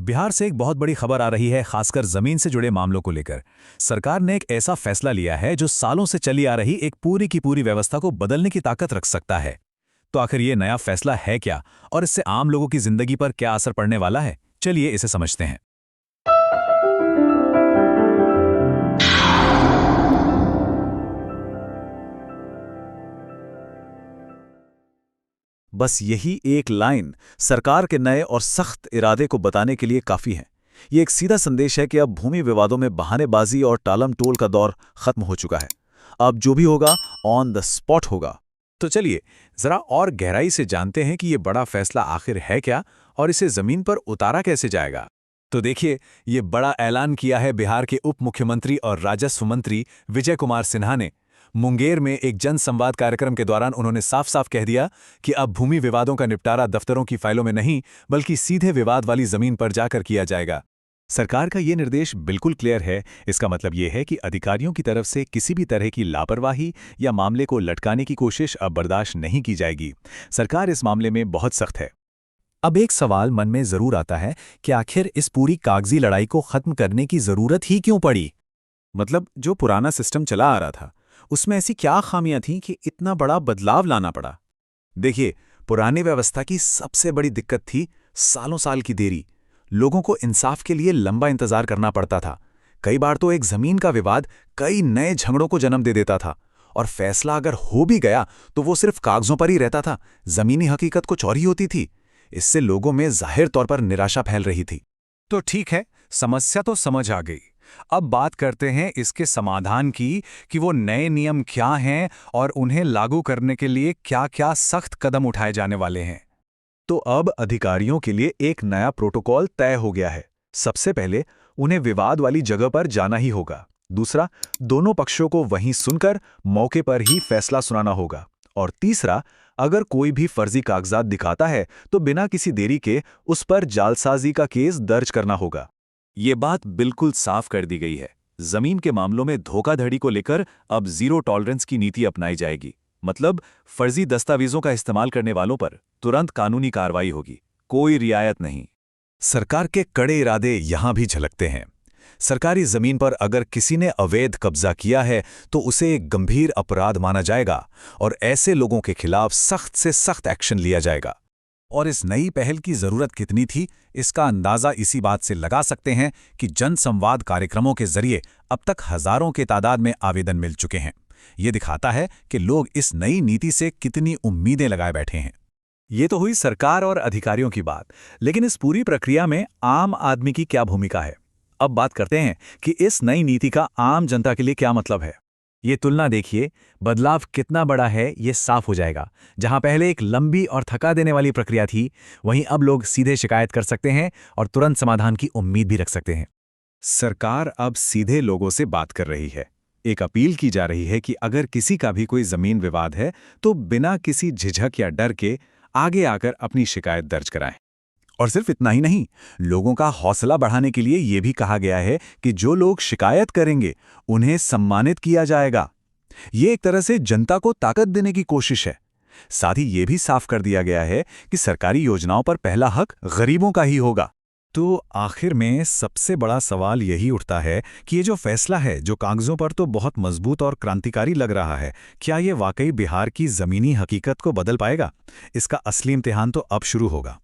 बिहार से एक बहुत बड़ी खबर आ रही है, खासकर जमीन से जुड़े मामलों को लेकर। सरकार ने एक ऐसा फैसला लिया है जो सालों से चली आ रही एक पूरी की पूरी व्यवस्था को बदलने की ताकत रख सकता है। तो आखिर ये नया फैसला है क्या और इससे आम लोगों की जिंदगी पर क्या असर पड़ने वाला है? चलिए इसे समझते हैं। बस यही एक लाइन सरकार के नए और सख्त इरादे को बताने के लिए काफी है। ये एक सीधा संदेश है कि अब भूमि विवादों में बहानेबाजी और टालम-टोल का दौर खत्म हो चुका है। अब जो भी होगा ऑन द स्पॉट होगा। तो चलिए जरा और गहराई से जानते हैं कि ये बड़ा फैसला आखिर है क्या और इसे जमीन पर उतारा कैसे जाएगा। तो देखिए, ये बड़ा ऐलान किया है बिहार के उप मुख्यमंत्री और राजस्व मंत्री विजय कुमार सिन्हा ने। मुंगेर में एक जनसंवाद कार्यक्रम के दौरान उन्होंने साफ साफ कह दिया कि अब भूमि विवादों का निपटारा दफ्तरों की फाइलों में नहीं, बल्कि सीधे विवाद वाली जमीन पर जाकर किया जाएगा। सरकार का ये निर्देश बिल्कुल क्लियर है। इसका मतलब ये है कि अधिकारियों की तरफ से किसी भी तरह की लापरवाही या मामले को लटकाने की कोशिश अब बर्दाश्त नहीं की जाएगी। सरकार इस मामले में बहुत सख्त है। अब एक सवाल मन में जरूर आता है कि आखिर इस पूरी कागजी लड़ाई को खत्म करने की जरूरत ही क्यों पड़ी? मतलब जो पुराना सिस्टम चला आ रहा था उसमें ऐसी क्या खामियां थीं कि इतना बड़ा बदलाव लाना पड़ा? देखिए, पुरानी व्यवस्था की सबसे बड़ी दिक्कत थी सालों साल की देरी। लोगों को इंसाफ के लिए लंबा इंतजार करना पड़ता था। कई बार तो एक जमीन का विवाद कई नए झगड़ों को जन्म दे देता था, और फैसला अगर हो भी गया तो वो सिर्फ कागजों पर ही रहता था। जमीनी हकीकत कुछ और ही होती थी। इससे लोगों में जाहिर तौर पर निराशा फैल रही थी। तो ठीक है, समस्या तो समझ आ गई। अब बात करते हैं इसके समाधान की कि वो नए नियम क्या हैं और उन्हें लागू करने के लिए क्या-क्या सख्त कदम उठाए जाने वाले हैं। तो अब अधिकारियों के लिए एक नया प्रोटोकॉल तय हो गया है। सबसे पहले उन्हें विवाद वाली जगह पर जाना ही होगा। दूसरा, दोनों पक्षों को वहीं सुनकर मौके पर ही फैसला सुनाना होगा। और तीसरा, अगर कोई भी फर्जी कागजात दिखाता है तो बिना किसी देरी के उस पर जालसाजी का केस दर्ज करना होगा। ये बात बिल्कुल साफ कर दी गई है। जमीन के मामलों में धोखाधड़ी को लेकर अब जीरो टॉलरेंस की नीति अपनाई जाएगी। मतलब फर्जी दस्तावेजों का इस्तेमाल करने वालों पर तुरंत कानूनी कार्रवाई होगी, कोई रियायत नहीं। सरकार के कड़े इरादे यहां भी झलकते हैं। सरकारी जमीन पर अगर किसी ने अवैध कब्जा किया है तो उसे एक गंभीर अपराध माना जाएगा और ऐसे लोगों के खिलाफ सख्त से सख्त एक्शन लिया जाएगा। और इस नई पहल की जरूरत कितनी थी, इसका अंदाजा इसी बात से लगा सकते हैं कि जनसंवाद कार्यक्रमों के जरिए अब तक हजारों के तादाद में आवेदन मिल चुके हैं। ये दिखाता है कि लोग इस नई नीति से कितनी उम्मीदें लगाए बैठे हैं। ये तो हुई सरकार और अधिकारियों की बात, लेकिन इस पूरी प्रक्रिया में आम आदमी की क्या भूमिका है? अब बात करते हैं कि इस नई नीति का आम जनता के लिए क्या मतलब है। ये तुलना देखिए, बदलाव कितना बड़ा है ये साफ हो जाएगा। जहां पहले एक लंबी और थका देने वाली प्रक्रिया थी, वहीं अब लोग सीधे शिकायत कर सकते हैं और तुरंत समाधान की उम्मीद भी रख सकते हैं। सरकार अब सीधे लोगों से बात कर रही है। एक अपील की जा रही है कि अगर किसी का भी कोई जमीन विवाद है तो बिना किसी झिझक या डर के आगे आकर अपनी शिकायत दर्ज कराएं। और सिर्फ इतना ही नहीं, लोगों का हौसला बढ़ाने के लिए यह भी कहा गया है कि जो लोग शिकायत करेंगे उन्हें सम्मानित किया जाएगा। ये एक तरह से जनता को ताकत देने की कोशिश है। साथ ही ये भी साफ कर दिया गया है कि सरकारी योजनाओं पर पहला हक गरीबों का ही होगा। तो आखिर में सबसे बड़ा सवाल यही उठता है कि ये जो फैसला है, जो कागजों पर तो बहुत मजबूत और क्रांतिकारी लग रहा है, क्या ये वाकई बिहार की जमीनी हकीकत को बदल पाएगा? इसका असली इम्तिहान तो अब शुरू होगा।